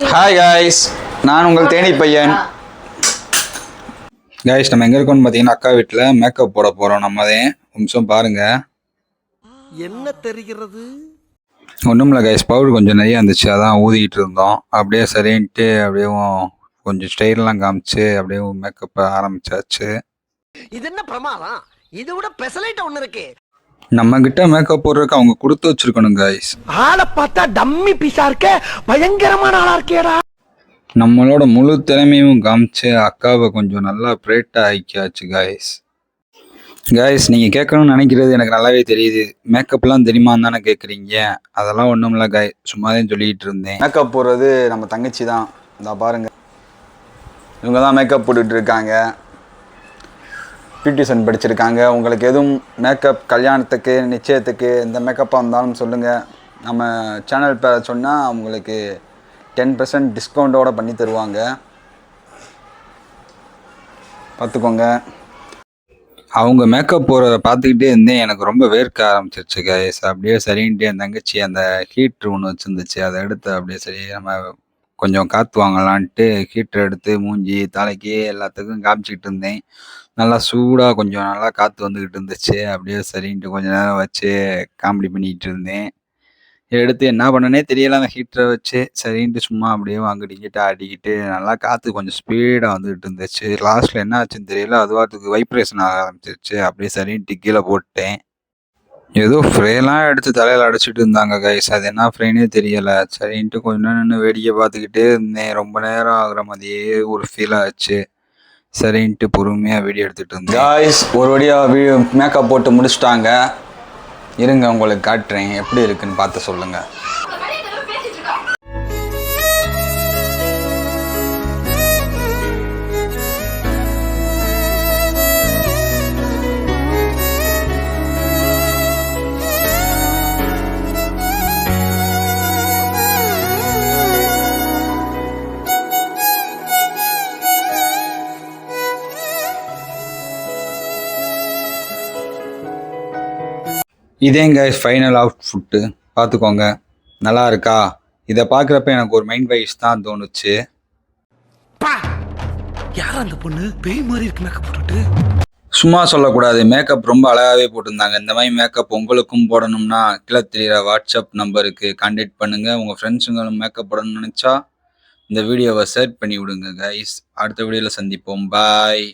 Hi guys, நான் உங்கள் தேனி பையன். காய்ஸ், நம்ம எங்கே இருக்கோம்னு பார்த்தீங்கன்னா அக்கா வீட்டில் மேக்கப் போட போகிறோம். நம்மதே நிமிஷம் பாருங்க. என்ன தெரிகிறது? ஒன்றும் இல்லை காய்ஸ், பவுடர் கொஞ்சம் நிறைய இருந்துச்சு, அதான் ஊதிக்கிட்டு இருந்தோம். அப்படியே சரின்ட்டு அப்படியே கொஞ்சம் ஸ்டைல்லாம் காமிச்சு அப்படியே மேக்கப் ஆரம்பிச்சாச்சு. இது என்ன பிரமாதம்? இதை விட பெசலைட் ஒண்ணு இருக்கு. நம்ம கிட்ட மேக்கப் போடுறதுக்கு அவங்க கொடுத்து வச்சிருக்கணும் காய்ஸ். ஆளை பார்த்தா டம்மி பீஸா இருக்க, பயங்கரமான ஆளா இருக்கேடா. நம்மளோட முழு திறமையும் காமிச்சு அக்காவை கொஞ்சம் நல்லா பிரேட்டாக ஆக்கியாச்சு காய்ஸ். காய்ஸ், நீங்கள் கேட்கணும்னு நினைக்கிறது எனக்கு நல்லாவே தெரியுது. மேக்கப்லாம் தெரியுமான்னு தானே கேட்குறீங்க. அதெல்லாம் ஒன்றும் இல்லை காய், சும்மா தான் சொல்லிகிட்டு இருந்தேன். மேக்கப் போடுறது நம்ம தங்கச்சி தான். இந்த பாருங்கள், இவங்க தான் மேக்கப் போட்டுட்டு இருக்காங்க. பியூட்டிஷன் படிச்சிருக்காங்க. உங்களுக்கு எதுவும் மேக்கப் கல்யாணத்துக்கு நிச்சயத்துக்கு இந்த மேக்கப்பாக இருந்தாலும் சொல்லுங்கள். நம்ம சேனல் பேரை சொன்னால் உங்களுக்கு 10% டிஸ்கவுண்ட்டோடு பண்ணி தருவாங்க, பார்த்துக்கோங்க. அவங்க மேக்கப் போகிறத பார்த்துக்கிட்டே இருந்தேன், எனக்கு ரொம்ப வேர்க்க ஆரம்பிச்சிருச்சு கைஸ். அப்படியே சரின்ட்டு என் தங்கச்சி அந்த ஹீட்ரு ஒன்று வச்சுருந்துச்சு, அதை எடுத்து அப்படியே சரி நம்ம கொஞ்சம் காற்று வாங்கலான்ட்டு ஹீட்ரு எடுத்து மூஞ்சி தலைக்கு எல்லாத்துக்கும் காமிச்சிக்கிட்டு இருந்தேன். நல்லா சூடாக கொஞ்சம் நல்லா காற்று வந்துக்கிட்டு இருந்துச்சு. அப்படியே சரின்ட்டு கொஞ்சம் நேரம் வச்சு காமெடி பண்ணிக்கிட்டு இருந்தேன். எடுத்து என்ன பண்ணனே தெரியல அந்த ஹீட்டரை வச்சு. சரின்ட்டு சும்மா அப்படியே அங்கிட்டு ஆடிக்கிட்டு நல்லா காற்று கொஞ்சம் ஸ்பீடாக வந்துக்கிட்டு இருந்துச்சு. லாஸ்ட்டில் என்ன ஆச்சுன்னு தெரியல, அதுவாத்துக்கு வைப்ரேஷன் ஆக ஆரம்பிச்சிருச்சு. அப்படியே சரின்ட்டு கீழே போட்டேன். ஏதோ ஃப்ரேலாம் எடுத்து தலையில் அடிச்சிட்டு இருந்தாங்க கைஸ், அது என்ன ஃப்ரேனே தெரியலை. சரின்ட்டு கொஞ்ச நேரம் நின்று வேடிக்கை பார்த்துக்கிட்டே இருந்தேன். ரொம்ப நேரம் ஆகுற மாதிரியே ஒரு ஃபீல் ஆச்சு. சரின்ட்டு பொறுமையாக வீடியோ எடுத்துகிட்டு இருந்தேன் காய்ஸ். ஒரு வழியாக மேக்கப் போட்டு முடிச்சிட்டாங்க. இருங்க உங்களுக்கு காட்டுறேன் எப்படி இருக்குன்னு பார்த்து சொல்லுங்கள். இதேங்க ஃபைனல் அவுட்ஃபுட்டு பார்த்துக்கோங்க. நல்லா இருக்கா? இதை பார்க்குறப்ப எனக்கு ஒரு மைண்ட் வைஸ் தான் தோணுச்சு. யார் அந்த பொண்ணு? பேய் மாதிரி இருக்கு மேக்கப் போட்டுட்டு. சும்மா சொல்லக்கூடாது, மேக்கப் ரொம்ப அழகாகவே போட்டிருந்தாங்க. இந்த மாதிரி மேக்கப் உங்களுக்கும் போடணும்னா கீழே தெரிகிற வாட்ஸ்அப் நம்பருக்கு கான்டாக்ட் பண்ணுங்கள். உங்கள் ஃப்ரெண்ட்ஸுங்களும் மேக்கப் போடணும்னு நினச்சா இந்த வீடியோவை ஷேர் பண்ணி விடுங்க கைஸ். அடுத்த வீடியோவில் சந்திப்போம். பாய்.